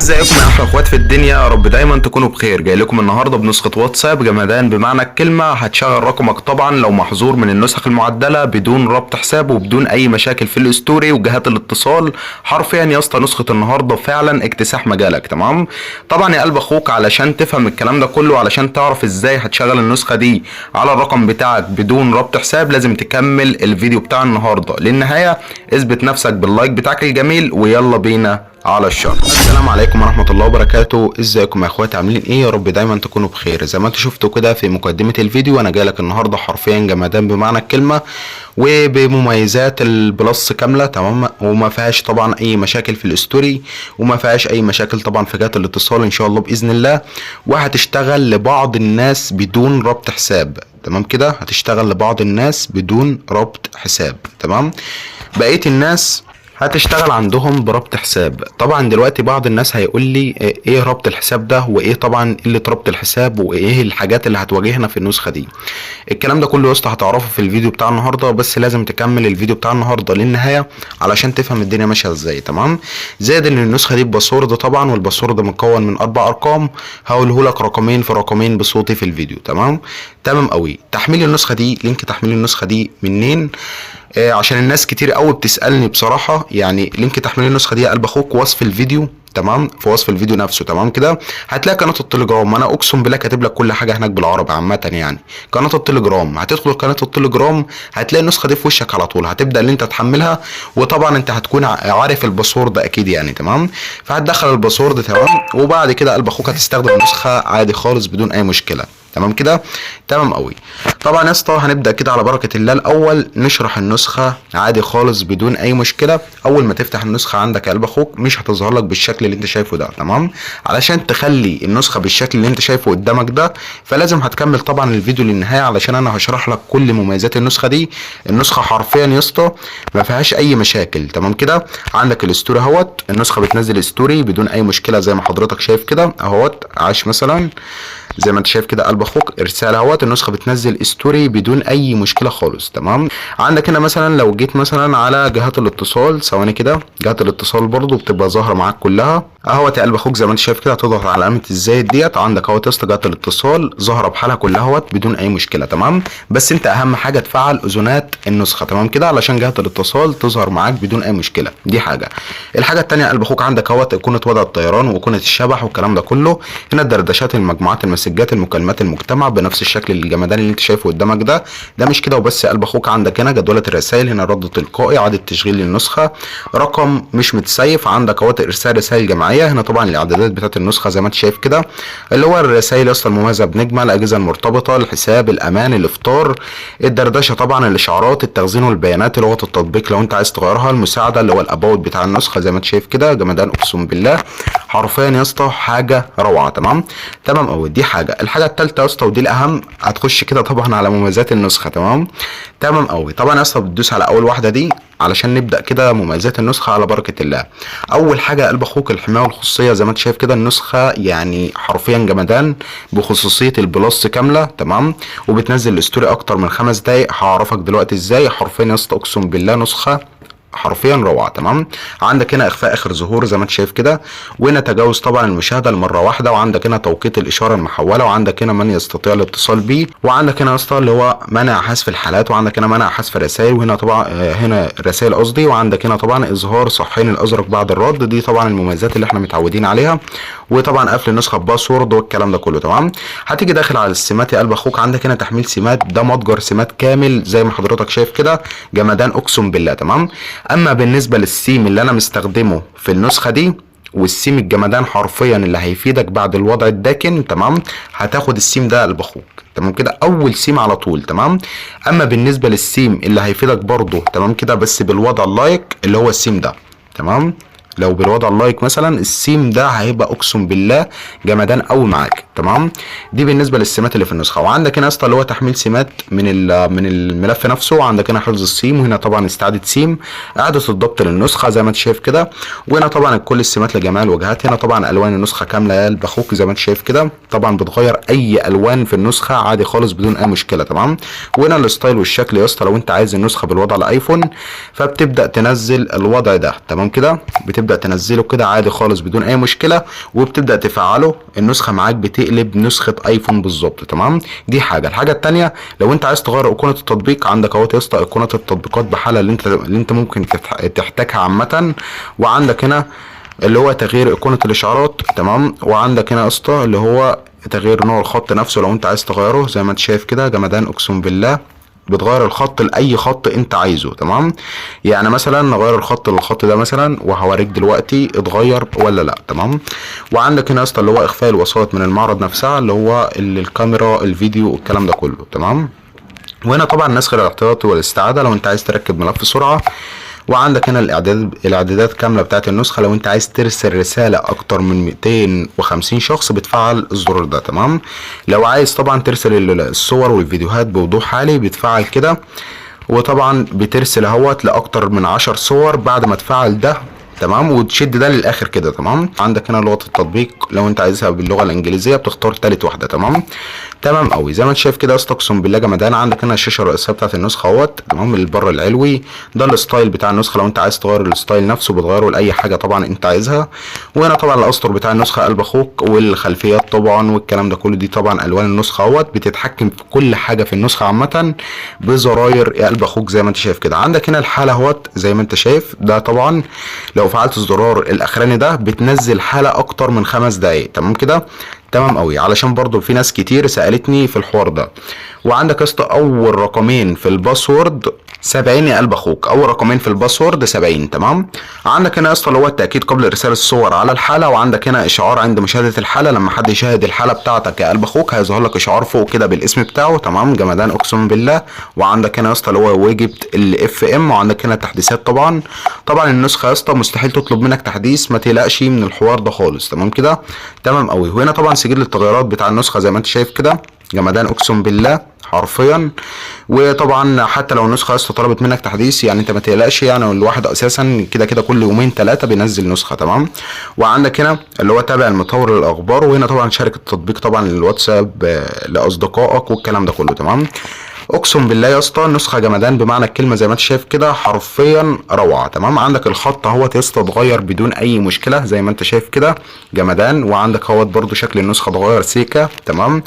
ازيكم يا احلى اخوات في الدنيا، يا رب دايما تكونوا بخير. جاي لكم النهارده بنسخه واتساب جمدان بمعنى الكلمه. هتشغل رقمك طبعا لو محظور من النسخ المعدله بدون ربط حساب وبدون اي مشاكل في الاستوري وجهات الاتصال. حرفيا يا اسطى نسخه النهارده فعلا اكتساح مجالك. تمام. طبعا يا قلب اخوك، علشان تفهم الكلام ده كله، علشان تعرف ازاي هتشغل النسخه دي على الرقم بتاعك بدون ربط حساب، لازم تكمل الفيديو بتاع النهارده للنهايه. اثبت نفسك باللايك بتاعك الجميل ويلا بينا على الشر. السلام عليكم ورحمة الله وبركاته. ازيكم يا اخواتي، عاملين ايه؟ يا رب دايما تكونوا بخير. زي ما انتوا شفتوا كده في مقدمة الفيديو، انا جايلك النهاردة حرفيا جمدان بمعنى الكلمة وبمميزات البلس كاملة. تمام. وما فيهاش طبعا اي مشاكل في الاستوري، وما فيهاش اي مشاكل طبعا في جهات الاتصال ان شاء الله باذن الله. وهتشتغل لبعض الناس بدون ربط حساب. تمام كده، هتشتغل لبعض الناس بدون ربط حساب. تمام. بقية الناس هتشتغل عندهم بربط حساب. طبعا دلوقتي بعض الناس هيقول لي ايه ربط الحساب ده، وايه طبعا قله ربط الحساب، وايه الحاجات اللي هتواجهنا في النسخه دي. الكلام ده كله يا اسطى هتعرفه في الفيديو بتاع النهارده، بس لازم تكمل الفيديو بتاع النهارده للنهايه علشان تفهم الدنيا ماشيه ازاي. تمام. زائد ان النسخه دي بباسورد طبعا، والباسورد مكون من 4 ارقام. هقوله لك رقمين في رقمين بصوتي في الفيديو. تمام قوي. تحميل النسخه دي، لينك تحميل النسخه دي منين؟ عشان الناس كتير قوي بتسالني بصراحه. يعني لينك تحميل النسخه دي يا قلب اخوك وصف الفيديو. تمام. في وصف الفيديو نفسه. تمام كده هتلاقي قناه التليجرام. انا اقسم بالله كاتب لك كل حاجه هناك بالعربي عامه. يعني قناه التليجرام، هتدخل قناه التليجرام هتلاقي النسخه دي في وشك على طول. هتبدا ان انت تحملها، وطبعا انت هتكون عارف الباسورد اكيد يعني. تمام. فهتدخل الباسورد. تمام. وبعد كده قلب اخوك هتستخدم النسخه عادي خالص بدون اي مشكله. تمام كده. تمام قوي. طبعا يا اسطى هنبدا كده على بركه الله. الاول نشرح النسخه عادي خالص بدون اي مشكله. اول ما تفتح النسخه عندك يا قلب اخوك مش هتظهر لك بالشكل اللي انت شايفه ده. تمام. علشان تخلي النسخه بالشكل اللي انت شايفه قدامك ده، فلازم هتكمل طبعا الفيديو للنهايه علشان انا هشرح لك كل مميزات النسخه دي. النسخه حرفيا يا اسطى ما فيهاش اي مشاكل. تمام كده. عندك الاستوري اهوت، النسخه بتنزل استوري بدون اي مشكله زي ما حضرتك شايف كده اهوت. عاش مثلا زي ما انت شايف كده قلب اخوك ارسال اهوت، النسخه بتنزل استوري بدون اي مشكله خالص. تمام. عندك هنا مثلا لو جيت مثلا على جهات الاتصال، ثواني كده، جهات الاتصال برضو بتبقى ظاهره معاك كلها اهوت يا قلب اخوك. زي ما انت شايف كده هتضغط على علامه الزائد ديت، عندك اهوت يا اسطى جهات الاتصال ظاهره بحالها كلها اهوت بدون اي مشكله. تمام. بس انت اهم حاجه تفعل اذونات النسخه. تمام كده، علشان جهات الاتصال تظهر معاك بدون اي مشكله. دي حاجه. الحاجه الثانيه يا قلب اخوك عندك اهوت ايقونه وضع الطيران وايقونه الشبح والكلام ده كله. هنا الدردشات، المجموعات، المسجات، المكالمات، المجتمع بنفس الشكل الجمداني اللي انت شايفه قدامك ده. ده مش كده وبس يا قلب اخوك، عندك هنا جدوله الرسائل، هنا رد تلقائي، اعاده تشغيل للنسخه، رقم مش متسيف، عندك اهوت ارسال رسائل جماعيه. هنا طبعا الاعدادات بتاعت النسخه زي ما انت شايف كده، اللي هو الرسائل اصلا المميزه بنجمه، الاجهزه المرتبطه، الحساب، الامان، الافطار، الدردشه طبعا، الاشعارات، التخزين والبيانات، لغه التطبيق لو انت عايز تغيرها، المساعده اللي هو الاباوت بتاع النسخه زي ما انت شايف كده. جمدان اقسم بالله حرفيا يا اسطى حاجه روعه. تمام قوي. دي حاجه. الحاجه الثالثه يا اسطى ودي الاهم، هتخش كده طبعا على مميزات النسخه. تمام قوي. طبعا يا اسطى بتدوس على اول واحده دي علشان نبدا كده مميزات النسخه على بركه الله. اول حاجه يا قلب اخوك الحمايه والخصوصيه. زي ما انت شايف كده النسخه يعني حرفيا جمدان بخصوصيه البلس كامله. تمام. وبتنزل الستوري اكتر من 5 دقايق. هعرفك دلوقتي ازاي. حرفيا يا اسطى اقسم بالله نسخه حرفيا روعه. تمام. عندك هنا اخفاء اخر ظهور زي ما انت شايف كده، وهنا تجاوز طبعا المشاهده لمره واحده، وعندك هنا توقيت الاشاره المحوله، وعندك هنا من يستطيع الاتصال بيه، وعندك هنا يا اسطى اللي هو منع حذف الحالات، وعندك هنا منع حذف الرسائل، وهنا طبعا هنا رسائل قصدي، وعندك هنا طبعا اظهار صحين الازرق بعد الرد. دي طبعا المميزات اللي احنا متعودين عليها. وطبعا قفل النسخه بباسورد والكلام ده كله. تمام. هتيجي داخل على السمات يا قلب اخوك، عندك هنا تحميل سمات، ده متجر سمات كامل زي ما حضرتك شايف كده. جمدان اقسم بالله. تمام. اما بالنسبه للسيم اللي انا مستخدمه في النسخه دي، والسيم الجمدان حرفيا اللي هيفيدك بعد الوضع الداكن. تمام. هتاخد السيم ده قلب اخوك. تمام كده، اول سيم على طول. تمام. اما بالنسبه للسيم اللي هيفيدك برضه تمام كده بس بالوضع اللايك اللي هو السيم ده. تمام. لو بالوضع اللايك مثلا السيم ده هيبقى اقسم بالله جمدان قوي معاك. تمام. دي بالنسبه للسمات اللي في النسخه. وعندك هنا يا اسطى اللي هو تحميل سمات من الملف نفسه، وعندك هنا حفظ السيم، وهنا طبعا استعاده سيم، اعاده الضبط للنسخه زي ما انت شايف كده، وهنا طبعا كل السمات لجميع الوجهات. هنا طبعا الوان النسخه كامله يا قلب اخوك زي ما انت شايف كده، طبعا بتغير اي الوان في النسخه عادي خالص بدون اي مشكله. تمام. وهنا الستايل والشكل يا اسطى، لو انت عايز النسخه بالوضع الايفون فبتبدا تنزل الوضع ده. تمام كده، بتبدا بتبدا تنزله كده عادي خالص بدون اي مشكله، وبتبدا تفعله، النسخه معاك بتقلب نسخه ايفون بالظبط. تمام، دي حاجه. الحاجه التانيه، لو انت عايز تغير ايقونه التطبيق، عندك اهوت يا اسطى ايقونه التطبيقات بحالها اللي انت ممكن تحتاجها عامه. وعندك هنا اللي هو تغيير ايقونه الاشعارات. تمام، وعندك هنا يا اسطى اللي هو تغيير نوع الخط نفسه لو انت عايز تغيره، زي ما انت شايف كده جمدان اقسم بالله. بتغير الخط لاي خط انت عايزه. تمام، يعني مثلا نغير الخط للخط ده مثلا، وهوريك دلوقتي اتغير ولا لا. تمام، وعندك هنا يا اسطى اللي هو اخفاء الوسائط من المعرض نفسها، اللي هو الكاميرا، الفيديو، الكلام ده كله. تمام، وهنا طبعا نسخ الاحتياطي والاستعاده لو انت عايز تركب ملف سرعه. وعندك هنا الاعدادات كامله بتاعت النسخه لو انت عايز ترسل رساله اكتر من 250 شخص بتفعل الزرار ده. تمام، لو عايز طبعا ترسل الصور والفيديوهات بوضوح عالي بتفعل كده، وطبعا بترسل اهوت لاكتر من 10 صور بعد ما تفعل ده. تمام، وتشد ده للاخر كده. تمام، عندك هنا لغه التطبيق لو انت عايزها باللغه الانجليزيه بتختار تالت واحده. تمام، تمام قوي زي ما انت شايف كده. اقسم بالله جمدان. عندك هنا الشاشه الرئيسيه بتاعت النسخه اهوت. تمام، البر العلوي ده الستايل بتاع النسخه لو انت عايز تغير الستايل نفسه بتغيره لاي حاجه طبعا انت عايزها. وهنا طبعا الاسطر بتاع النسخه قلب اخوك، والخلفيات طبعا والكلام ده كله، دي طبعا الوان النسخه اهوت. بتتحكم في كل حاجه في النسخه عامه بزراير يا قلب اخوك زي ما انت شايف كده. عندك هنا الحاله اهوت زي ما انت شايف ده. طبعا لو فعلت الزرار الاخراني ده بتنزل حاله اكتر من 5 دقايق. تمام كده، تمام قوي، علشان برضو في ناس كتير سألتني في الحوار ده. وعندك يا اسطى اول رقمين في الباسورد 70 يا قلب اخوك، اول رقمين في الباسورد 70. تمام، عندك هنا يا اسطى اللي هو التاكيد قبل ارسال الصور على الحاله، وعندك هنا اشعار عند مشاهده الحاله. لما حد يشاهد الحاله بتاعتك يا قلب اخوك هيظهر لك اشعار فوق كده بالاسم بتاعه. تمام، جمدان اقسم بالله. وعندك هنا يا اسطى اللي هو واجب الاف ام، وعندك هنا تحديثات. طبعا النسخه يا اسطى مستحيل تطلب منك تحديث، ما تقلقش من الحوار ده خالص. تمام كده، تمام قوي. وهنا طبعا سجل التغيرات بتاع النسخه زي ما انت شايف كده جمدان اقسم بالله حرفيا. وطبعا حتى لو النسخه اصلا طلبت منك تحديث يعني انت ما تقلقش، يعني الواحد اساسا كده كده كل يومين 3 بينزل نسخه. تمام، وعندك هنا اللي هو تابع المطور للاخبار، وهنا طبعا شارك التطبيق طبعا الواتساب لاصدقائك والكلام ده كله. تمام، اقسم بالله يا اسطى نسخه جمدان بمعنى الكلمه زي ما انت شايف كده حرفيا روعه. تمام، عندك الخط اهوت يا اسطى اتغير بدون اي مشكله زي ما انت شايف كده جمدان. وعندك اهوت برده شكل النسخه اتغير سيكا. تمام،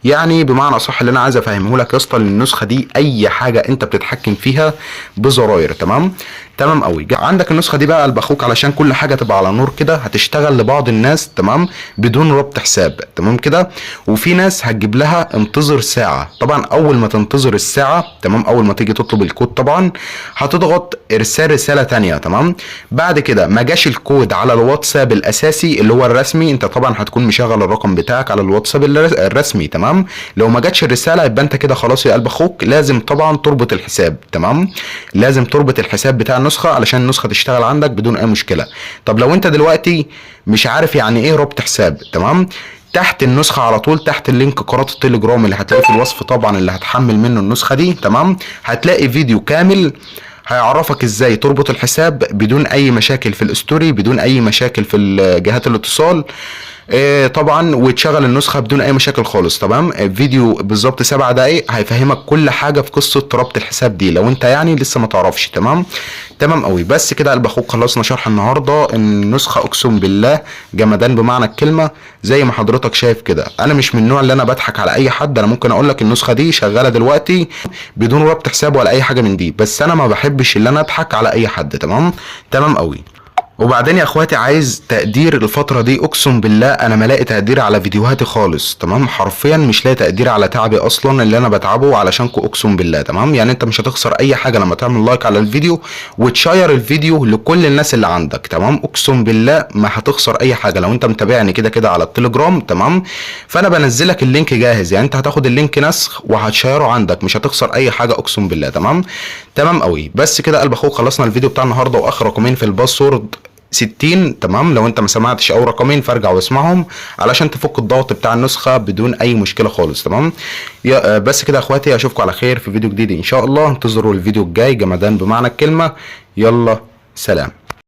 يعني بمعنى صح اللي انا عايز افهمه لك يا اسطى النسخه دي اي حاجه انت بتتحكم فيها بزراير. تمام، تمام قوي. عندك النسخه دي بقى قلب اخوك علشان كل حاجه تبقى على نور كده هتشتغل لبعض الناس. تمام، بدون ربط حساب. تمام كده، وفي ناس هتجيب لها انتظر ساعه. طبعا اول ما تنتظر الساعه، تمام، اول ما تيجي تطلب الكود طبعا هتضغط ارسال رساله تانية. تمام، بعد كده ما جاش الكود على الواتساب الاساسي اللي هو الرسمي، انت طبعا هتكون مشغل الرقم بتاعك على الواتساب الرسمي. تمام، لو ما جاتش الرساله يبقى انت كده خلاص يا قلب اخوك لازم طبعا تربط الحساب. تمام، لازم تربط الحساب بتاع النسخه علشان النسخه تشتغل عندك بدون اي مشكله. طب لو انت دلوقتي مش عارف يعني ايه ربط حساب، تمام، تحت النسخه على طول تحت اللينك قناه التليجرام اللي هتلاقيه في الوصف طبعا اللي هتحمل منه النسخه دي. تمام، هتلاقي فيديو كامل هيعرفك ازاي تربط الحساب بدون اي مشاكل في الاستوري، بدون اي مشاكل في جهات الاتصال. طبعا وتشغل النسخه بدون اي مشاكل خالص. تمام، فيديو بالظبط 7 دقايق هيفهمك كل حاجه في قصه ربط الحساب دي لو انت يعني لسه ما تعرفش. تمام، تمام قوي. بس كده قلب اخوك خلصنا شرح النهارده. النسخه اقسم بالله جمدان بمعنى الكلمه زي ما حضرتك شايف كده. انا مش من النوع اللي انا بضحك على اي حد، انا ممكن اقول لك النسخه دي شغاله دلوقتي بدون ربط حساب ولا اي حاجه من دي، بس انا ما بحبش اللي انا اضحك على اي حد. تمام، تمام قوي. وبعدين يا اخواتي عايز تقدير الفترة دي، اقسم بالله انا ما لاقي تقدير على فيديوهاتي خالص. تمام، حرفيا مش لاقي تقدير على تعبي اصلا اللي انا بتعبه علشانكم اقسم بالله. تمام، يعني انت مش هتخسر اي حاجة لما تعمل لايك على الفيديو وتشير الفيديو لكل الناس اللي عندك. تمام، اقسم بالله ما هتخسر اي حاجة لو انت متابعني كده كده على التليجرام. تمام، فانا بنزلك اللينك جاهز، يعني انت هتاخد اللينك نسخ وهتشيره عندك، مش هتخسر اي حاجة اقسم بالله. تمام، تمام قوي. بس كده قلب اخوك خلصنا الفيديو بتاع النهارده، واخر رقمين في الباسورد 60. تمام، لو انت ما سمعتش اول رقمين فارجع واسمعهم علشان تفك الضغط بتاع النسخه بدون اي مشكله خالص. تمام، بس كده يا اخواتي اشوفكم على خير في فيديو جديد ان شاء الله. انتظروا الفيديو الجاي جمدان بمعنى الكلمه. يلا سلام.